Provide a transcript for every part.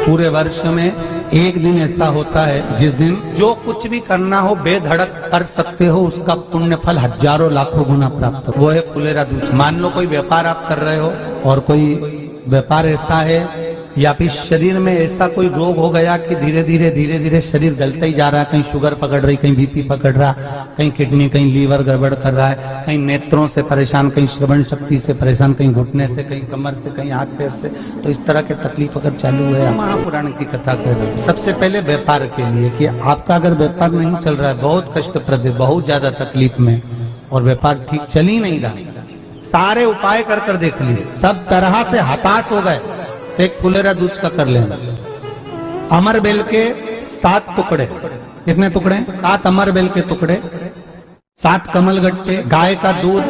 पूरे वर्ष में एक दिन ऐसा होता है जिस दिन जो कुछ भी करना हो बेधड़क कर सकते हो, उसका पुण्य फल हजारों लाखों गुना प्राप्त हो। वो है फुलेरा दूज। मान लो कोई व्यापार आप कर रहे हो और कोई व्यापार ऐसा है या फिर शरीर में ऐसा कोई रोग हो गया कि धीरे धीरे शरीर गलता ही जा रहा है, कहीं शुगर पकड़ रही, कहीं बीपी पकड़ रहा, कहीं किडनी, कहीं लीवर गड़बड़ कर रहा है, कहीं नेत्रों से परेशान, कहीं श्रवण शक्ति से परेशान, कहीं घुटने से, कहीं कमर से, कहीं हाथ पैर से। तो इस तरह के तकलीफ अगर चालू है, महापुराण की कथा कर रहे हैं सबसे पहले व्यापार के लिए कि आपका अगर व्यापार नहीं चल रहा है, बहुत कष्टप्रद है, बहुत ज्यादा तकलीफ में और व्यापार ठीक चल ही नहीं रहा, सारे उपाय कर देख लिए, सब तरह से हताश हो गए, तो एक फुलेरा दूज का कर लेना। अमर बेल के 7 टुकड़े, कितने टुकड़े? 7 अमर बेल के टुकड़े, 7 कमल गट्टे, गाय का दूध,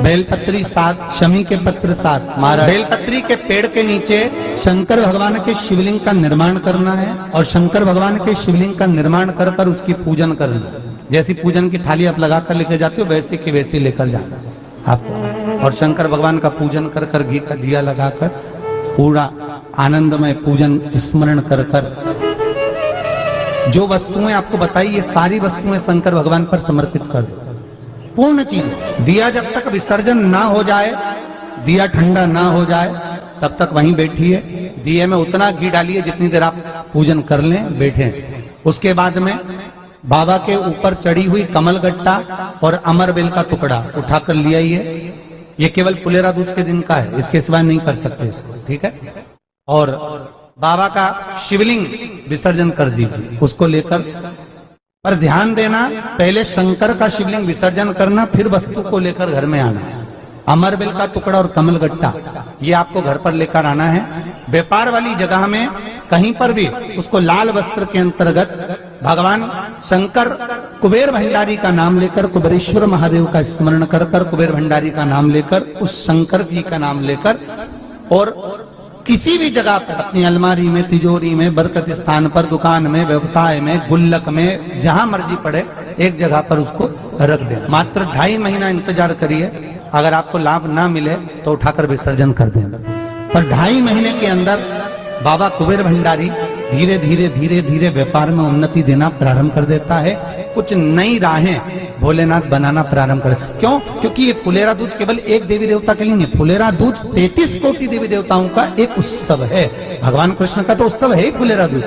बेलपत्री 7, शमी के पत्र 7। महाराज बेलपत्री के पेड़ के नीचे शंकर भगवान के शिवलिंग का निर्माण करना है और शंकर भगवान के शिवलिंग का निर्माण कर उसकी पूजन करना। जैसी पूजन की थाली आप लगाकर लेकर जाते हो वैसे की वैसी लेकर जाना आपको, और शंकर भगवान का पूजन कर घी का दिया लगाकर पूरा आनंदमय पूजन स्मरण कर जो वस्तुएं आपको बताई, ये सारी वस्तुएं शंकर भगवान पर समर्पित कर दो। पूर्ण चीज दिया जब तक विसर्जन ना हो जाए, दिया ठंडा ना हो जाए, तब तक वहीं बैठिए। दिए में उतना घी डालिए जितनी देर आप पूजन कर लें, बैठे। उसके बाद में बाबा के ऊपर चढ़ी हुई कमल गट्टा और अमर बेल का टुकड़ा उठाकर ले आइए। ये केवल फुलेरा दूज के दिन का है, इसके सिवा नहीं कर सकते इसको, ठीक है। और बाबा का शिवलिंग विसर्जन कर दीजिए, उसको लेकर। पर ध्यान देना, पहले शंकर का शिवलिंग विसर्जन करना, फिर वस्तु को लेकर घर में आना। अमर बेल का टुकड़ा और कमल गट्टा ये आपको घर पर लेकर आना है। व्यापार वाली जगह में कहीं पर भी उसको लाल वस्त्र के अंतर्गत भगवान शंकर कुबेर भंडारी का नाम लेकर, कुबेरेश्वर महादेव का स्मरण कर कुबेर भंडारी का नाम लेकर, उस शंकर जी का नाम लेकर, और किसी भी जगह पर अपनी अलमारी में, तिजोरी में, बरकत स्थान पर, दुकान में, व्यवसाय में, गुल्लक में, जहां मर्जी पड़े एक जगह पर उसको रख दे। मात्र 2.5 महीना इंतजार करिए, अगर आपको लाभ ना मिले तो उठाकर विसर्जन कर देना। पर 2.5 महीने के अंदर बाबा कुबेर भंडारी धीरे धीरे व्यापार में उन्नति देना प्रारंभ कर देता है। कुछ नई राहें भोलेनाथ बनाना प्रारंभ कर। क्यों? क्योंकि ये फुलेरा दूज केवल एक देवी देवता के लिए नहीं, फुलेरा दूज 33 कोटि देवी देवताओं का एक उत्सव है। भगवान कृष्ण का तो उत्सव है ही फुलेरा दूज,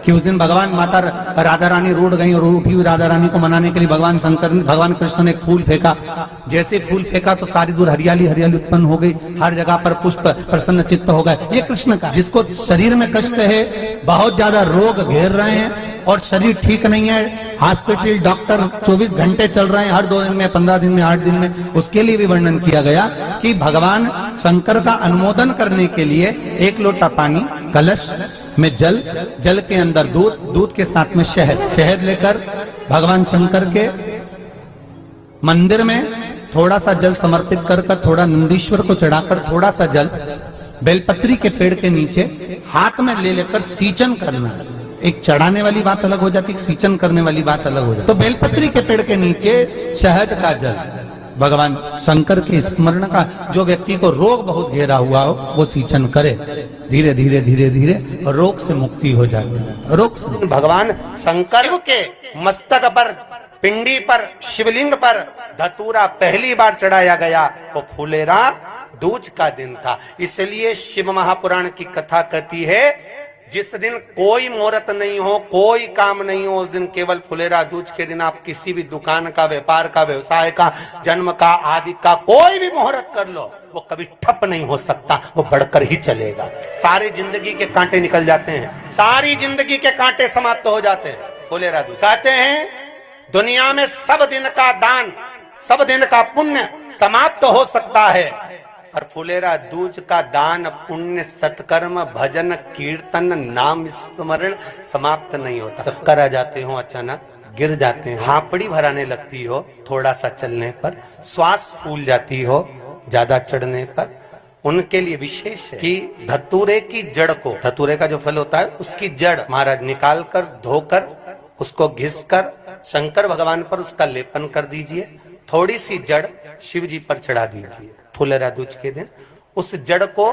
कि उस दिन भगवान माता राधा रानी रूठ गई और उठी हुई राधा रानी को मनाने के लिए भगवान कृष्ण ने एक फूल फेंका। जैसे फूल फेंका तो सारी दूर हरियाली उत्पन्न हो गई, हर जगह पर पुष्प प्रसन्न चित्त हो गए। ये कृष्ण का, जिसको शरीर में कष्ट है, बहुत ज्यादा रोग घेर रहे हैं और शरीर ठीक नहीं है, हॉस्पिटल डॉक्टर 24 घंटे चल रहे हैं, हर 2 दिन में, 15 दिन में, 8 दिन में, उसके लिए भी वर्णन किया गया कि भगवान शंकर का अनुमोदन करने के लिए 1 लोटा पानी, कलश में जल, जल के अंदर दूध, दूध के साथ में शहद लेकर भगवान शंकर के मंदिर में थोड़ा सा जल समर्पित कर थोड़ा नंदीश्वर को चढ़ाकर थोड़ा सा जल बेलपत्री के पेड़ के नीचे हाथ में ले लेकर सींचन करना। एक चढ़ाने वाली बात अलग हो जाती, एक सींचन करने वाली बात अलग हो जाती। तो बेलपत्री के पेड़ के नीचे शहद का जल, भगवान शंकर के स्मरण का, जो व्यक्ति को रोग बहुत घेरा हुआ हो वो सींचन करे, धीरे धीरे रोग से मुक्ति हो जाती है। रोग से भगवान शंकर के मस्तक पर, पिंडी पर, शिवलिंग पर धतूरा पहली बार चढ़ाया गया तो फुलेरा दूज का दिन था। इसलिए शिव महापुराण की कथा कहती है, जिस दिन कोई मुहूर्त नहीं हो, कोई काम नहीं हो, उस दिन केवल फुलेरा दूज के दिन आप किसी भी दुकान का, व्यापार का, व्यवसाय का, जन्म का, आदि का कोई भी मुहूर्त कर लो, वो कभी ठप नहीं हो सकता, वो बढ़कर ही चलेगा। सारी जिंदगी के कांटे निकल जाते हैं, सारी जिंदगी के कांटे समाप्त हो जाते हैं फुलेरा दूज। कहते हैं दुनिया में सब दिन का दान, सब दिन का पुण्य समाप्त हो सकता है, और फुलेरा दूज का दान, पुण्य, सत्कर्म, भजन, कीर्तन, नाम स्मरण समाप्त नहीं होता। चक्कर आ जाते हो, अचानक गिर जाते हैं, हापड़ी भराने लगती हो थोड़ा सा चलने पर, श्वास फूल जाती हो ज्यादा चढ़ने पर, उनके लिए विशेष है कि धतूरे की जड़ को, धतूरे का जो फल होता है उसकी जड़ महाराज निकाल कर, धोकर, उसको घिस कर शंकर भगवान पर उसका लेपन कर दीजिए। थोड़ी सी जड़ शिव जी पर चढ़ा दीजिए फुलेरा दूज के दिन। उस जड़ को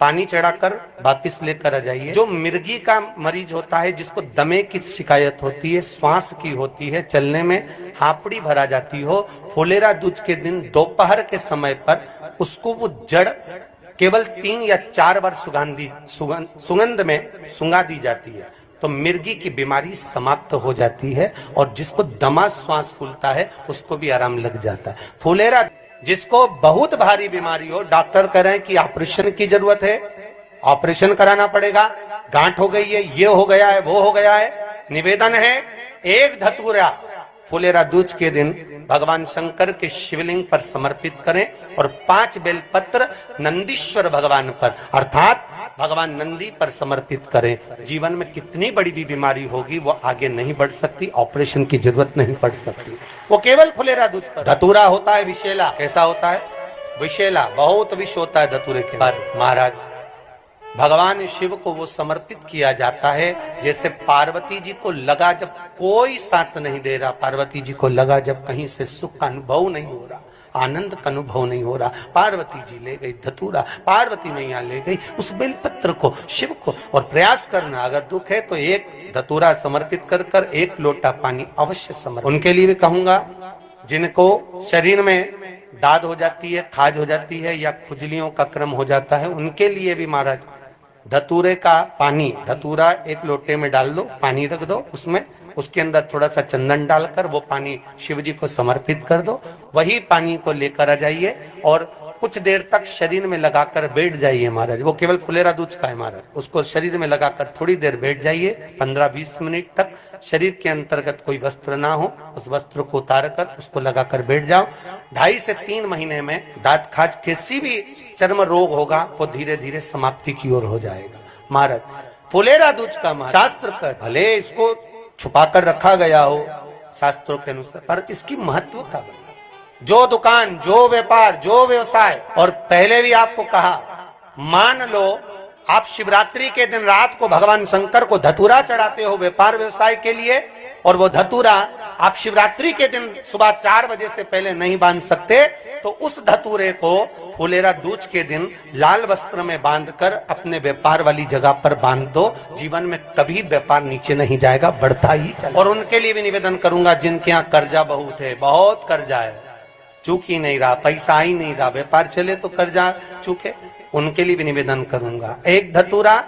पानी चढ़ाकर वापिस लेकर आ जाइए। जो मिर्गी का मरीज होता है, जिसको दमे की शिकायत होती है, श्वास की होती है, चलने में हापड़ी भरा जाती हो, फुलेरा दूज के दिन दोपहर के समय पर उसको वो जड़ केवल 3 या 4 बार सुगंध में सुंगा दी जाती है, तो मिर्गी की बीमारी समाप्त हो जाती है। और जिसको दमा श्वास फूलता है उसको भी आराम लग जाता है। फुलेरा जिसको बहुत भारी बीमारी हो, डॉक्टर कह रहे हैं कि ऑपरेशन की जरूरत है, ऑपरेशन कराना पड़ेगा, गांठ हो गई है, ये हो गया है, वो हो गया है, निवेदन है एक धतूरा फुलेरा दूज के दिन भगवान शंकर के शिवलिंग पर समर्पित करें और 5 बेलपत्र नंदीश्वर भगवान पर अर्थात भगवान नंदी पर समर्पित करें। जीवन में कितनी बड़ी भी बीमारी होगी वो आगे नहीं बढ़ सकती, ऑपरेशन की जरूरत नहीं पड़ सकती, वो केवल फुलेरा दूज पर। धतूरा होता है विषैला। कैसा होता है? विषैला, बहुत विष होता है धतूरे के पर। महाराज भगवान शिव को वो समर्पित किया जाता है जैसे पार्वती जी को लगा जब कोई साथ नहीं दे रहा, पार्वती जी को लगा जब कहीं से सुख का अनुभव नहीं हो रहा, आनंद का अनुभव नहीं हो रहा, पार्वती जी ले गई धतूरा, पार्वती मैया ले गई उस बेलपत्र को शिव को। और प्रयास करना, अगर दुख है तो एक धतूरा समर्पित कर कर 1 लोटा पानी अवश्य समर्पित। उनके लिए भी कहूंगा जिनको शरीर में दाद हो जाती है, खाज हो जाती है या खुजलियों का क्रम हो जाता है, उनके लिए भी महाराज धतूरे का पानी, धतूरा 1 लोटे में डाल दो, पानी रख दो उसमें, उसके अंदर थोड़ा सा चंदन डालकर वो पानी शिव जी को समर्पित कर दो। वही पानी को लेकर आ जाइए और कुछ देर तक शरीर में लगाकर बैठ जाइए महाराज। वो केवल फुलेरा दूज का है महाराज, उसको शरीर में लगाकर थोड़ी देर बैठ जाइए, 15-20 मिनट तक। शरीर के अंतर्गत कोई वस्त्र ना हो, उस वस्त्र को उतार कर उसको लगाकर बैठ जाओ। 2.5 से 3 महीने में दांत खाज किसी भी चर्म रोग होगा वो धीरे धीरे समाप्ति की ओर हो जाएगा। महाराज फुलेरा दूज का शास्त्र का भले इसको छुपा कर रखा गया हो शास्त्रों के अनुसार, पर इसकी महत्वता जो दुकान, जो व्यापार, जो व्यवसाय, और पहले भी आपको कहा, मान लो आप शिवरात्रि के दिन रात को भगवान शंकर को धतूरा चढ़ाते हो व्यापार व्यवसाय के लिए, और वो धतूरा आप शिवरात्रि के दिन सुबह 4 बजे से पहले नहीं बांध सकते, तो उस धतूरे को फुलेरा दूज के दिन लाल वस्त्र में बांधकर अपने व्यापार वाली जगह पर बांध दो। जीवन में कभी व्यापार नीचे नहीं जाएगा, बढ़ता ही चलेगा। और उनके लिए भी निवेदन करूंगा जिनके यहाँ कर्जा बहुत है, बहुत कर्जा है, चूक ही नहीं रहा, पैसा ही नहीं रहा, व्यापार चले तो कर्जा चूके, उनके लिए भी निवेदन करूंगा। एक धतूरा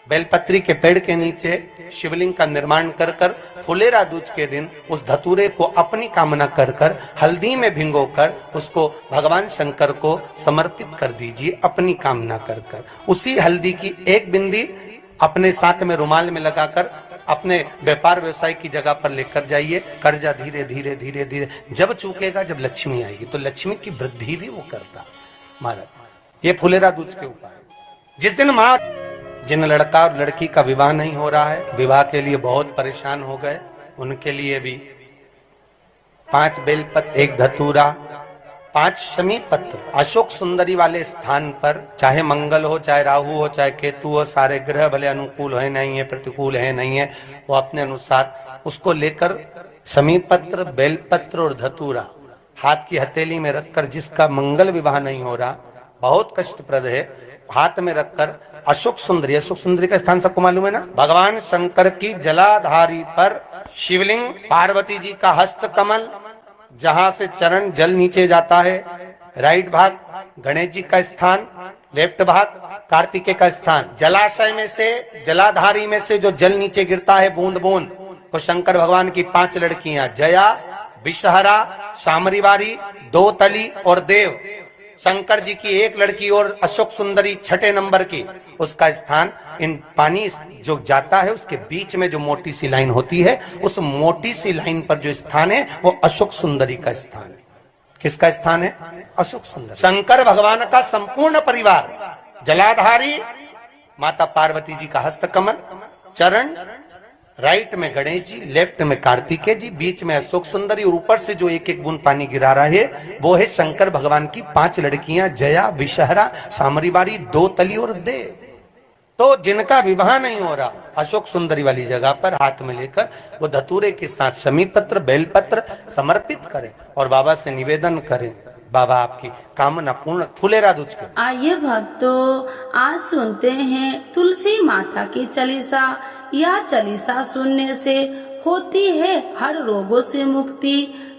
बेलपत्री के पेड़ के नीचे शिवलिंग का निर्माण कर कर फुलेरा दूज के दिन उस धतूरे को अपनी कामना कर कर हल्दी में भिंगोकर उसको भगवान शंकर को समर्पित कर दीजिए अपनी कामना कर कर। उसी हल्दी की 1 बिंदी अपने साथ में रुमाल में लगाकर अपने व्यापार व्यवसाय की जगह पर लेकर जाइए। कर्जा धीरे धीरे धीरे धीरे जब चूकेगा, जब लक्ष्मी आएगी तो लक्ष्मी की वृद्धि भी वो करता। महाराज ये फुलेरा दूज के उपाय। जिस दिन माँ जिन लड़का और लड़की का विवाह नहीं हो रहा है, विवाह के लिए बहुत परेशान हो गए, उनके लिए भी 5 बेलपत्र, 1 धतूरा, 5 शमी पत्र अशोक सुंदरी वाले स्थान पर, चाहे मंगल हो, चाहे राहु हो, चाहे केतु हो, सारे ग्रह भले अनुकूल है नहीं है, प्रतिकूल है नहीं है, वो अपने अनुसार उसको लेकर शमी पत्र, बेलपत्र और धतूरा हाथ की हथेली में रखकर, जिसका मंगल विवाह नहीं हो रहा, बहुत कष्टप्रद है, हाथ में रखकर अशोक सुंदरी का स्थान सबको मालूम है ना, भगवान शंकर की जलाधारी पर शिवलिंग, पार्वती जी का हस्त कमल, जहां से चरण जल नीचे जाता है, राइट भाग गणेश जी का स्थान, लेफ्ट भाग कार्तिकेय का स्थान। जलाशय में से, जलाधारी में से जो जल नीचे गिरता है बूंद बूंद, तो शंकर भगवान की 5 लड़कियां, जया, विषहरा, शामरीवारी, दोतली और देव। शंकर जी की 1 लड़की और अशोक सुंदरी 6ठे नंबर की, उसका स्थान इन पानी जो जाता है उसके बीच में जो मोटी सी लाइन होती है, उस मोटी सी लाइन पर जो स्थान है वो अशोक सुंदरी का स्थान है। किसका स्थान है? अशोक सुंदर। शंकर भगवान का संपूर्ण परिवार, जलाधारी माता पार्वती जी का हस्तकमल, चरण राइट में गणेश जी, लेफ्ट में कार्तिकेय जी, बीच में अशोक सुंदरी, और ऊपर से जो 1-1 बूंद पानी गिरा रहा है वो है शंकर भगवान की 5 लड़कियां, जया, विषहरा, शामरीवारी, दोतली और देव। तो जिनका विवाह नहीं हो रहा, अशोक सुंदरी वाली जगह पर हाथ में लेकर वो धतूरे के साथ शमी पत्र, बेलपत्र समर्पित करें और बाबा से निवेदन करें, बाबा आपकी कामना पूर्ण। फुलेरा दूज के आइए भक्तों, आज सुनते हैं तुलसी माता की चालीसा। यह चालीसा सुनने से होती है हर रोगों से मुक्ति,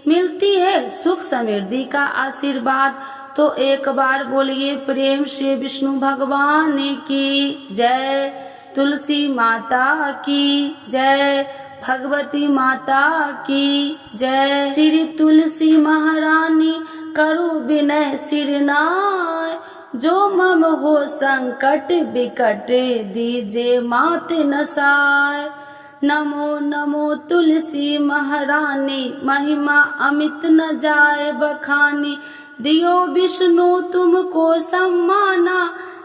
मिलती है सुख समृद्धि का आशीर्वाद। तो एक बार बोलिए प्रेम से विष्णु भगवान की जय, तुलसी माता की जय, भगवती माता की जय। श्री तुलसी महारानी करु विनय सिरनाय, जो मम हो संकट विकट दीजे मात नसाय। नमो नमो तुलसी महारानी, महिमा अमित न जाए बखानी। दियो विष्णु तुमको सम्माना,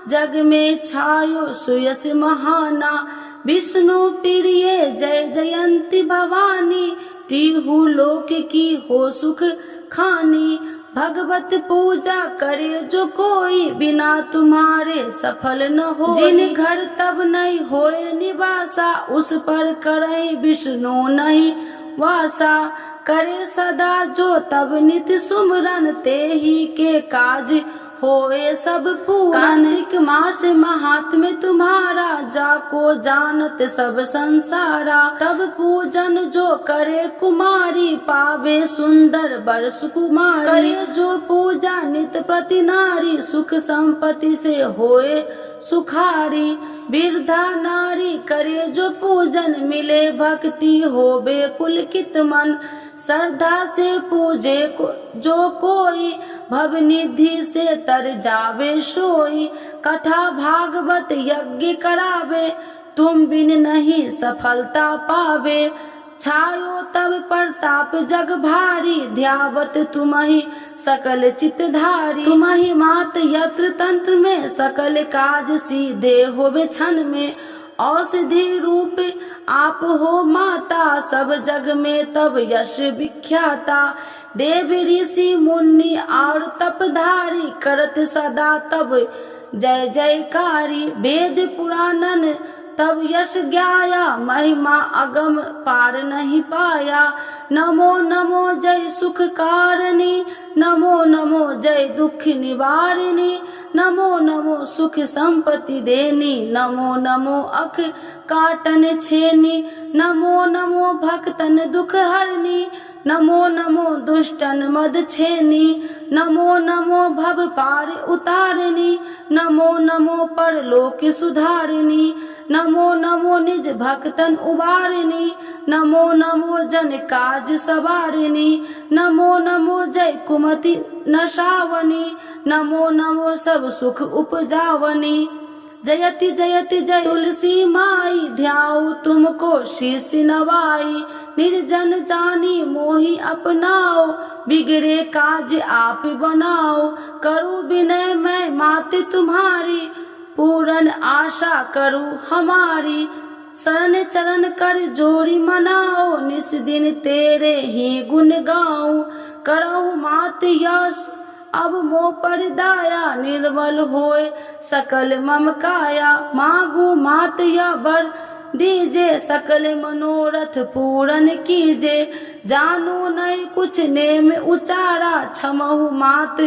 जग में छायो सुयस महाना। विष्णु प्रिय जय जयंती भवानी, तिहु लोक की हो सुख खानी। भगवत पूजा करे जो कोई, बिना तुम्हारे सफल न हो। जिन घर तब नहीं होए निवासा, उस पर करे विष्णु नहीं वासा। करे सदा जो तब नित सुमरन, ते ही के काज होए सब पूरन। कार्तिक मास महात्म्य तुम्हारा, जाको जानत सब संसारा। तब पूजन जो करे कुमारी, पावे सुंदर वर सुकुमारी। करे जो पूजा नित प्रति नारी, सुख संपत्ति से होए सुखारी। वृद्धा नारी करे जो पूजन, मिले भक्ति होवे पुलकित मन। श्रद्धा से पूजे जो कोई, भव निधि से तर जावे सोई। कथा भागवत यज्ञ करावे, तुम बिन नहीं सफलता पावे। छायो तब प्रताप जग भारी, ध्यावत तुम्हि सकल चितधारी। तुम्हि मात यत्र तंत्र में, सकल काज सीधे होवे क्षण में। औषधि रूप आप हो माता, सब जग में तब यश विख्याता। देव ऋषि मुनि और तपधारी, करत सदा तब जय जयकारी। वेद पुराणन तब यश ज्ञाया, महिमा अगम पार नहीं पाया। नमो नमो जय सुख कारिणी, नमो नमो जय दुख निवारिणी। नमो नमो सुख संपत्ति देनी, नमो नमो अख काटन छेनी। नमो नमो भक्तन दुख हरनी, नमो नमो दुष्टन मद छेनी। नमो नमो भव पार उतारिणी, नमो नमो परलोक सुधारिणी। नमो नमो निज भक्तन उबारिणी, नमो नमो जन काज सवारिणी। नमो नमो जय कुमति नशावनी, नमो नमो सब सुख उपजावनी। जयति जयति जय तुलसी माई, ध्याऊ तुमको शीश नवाई। निर्जन जानी मोहि अपनाओ, बिगड़े काज आप बनाओ। करूँ विनय मैं मात तुम्हारी, पूरन आशा करूँ हमारी। शरण चरण कर जोड़ी मनाओ, निस दिन तेरे ही गुण गाऊं। करहु मात यश अब मोह पर दाया, निर्मल होए सकल मम काया। मांगू मात या वर दीजे, सकल मनोरथ पूरन कीजे। जानू नहीं कुछ नेम उचारा, क्षमहु मात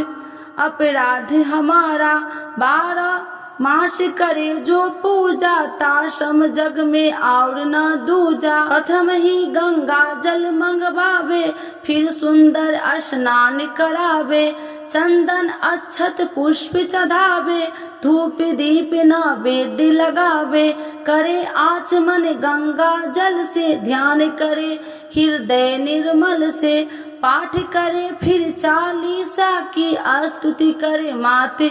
अपराध हमारा। 12 मास करे जो पूजा, ताशम जग में और न दूजा। प्रथम ही गंगा जल मंगवावे, फिर सुंदर स्नान करावे। चंदन अक्षत पुष्प चढ़ावे, धूप दीप नैवेद्य लगावे। करे आचमन गंगा जल से, ध्यान करे हृदय निर्मल से। पाठ करे फिर चालीसा की, स्तुति करे मात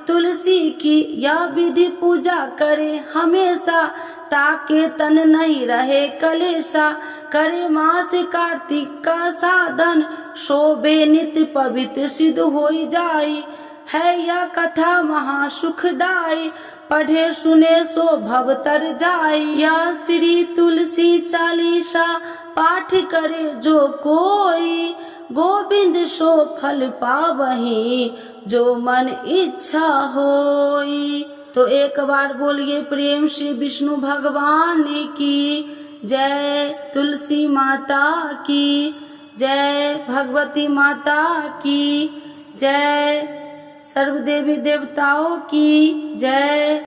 तुलसी की। यह विधि पूजा करे हमेशा, ताके तन नहीं रहे कलेशा। करे मास कार्तिक का साधन, शोभे नित्य पवित्र सिद्ध होई जाई। है यह कथा महासुखदाई, पढ़े सुने सो भव तर जाई। यह श्री तुलसी चालीसा, पाठ करे जो कोई। गोविंद सो फल पावही, जो मन इच्छा होई। तो एक बार बोलिए प्रेम से विष्णु भगवान की जय, तुलसी माता की जय, भगवती माता की जय। सर्व देवी देवताओं की जय।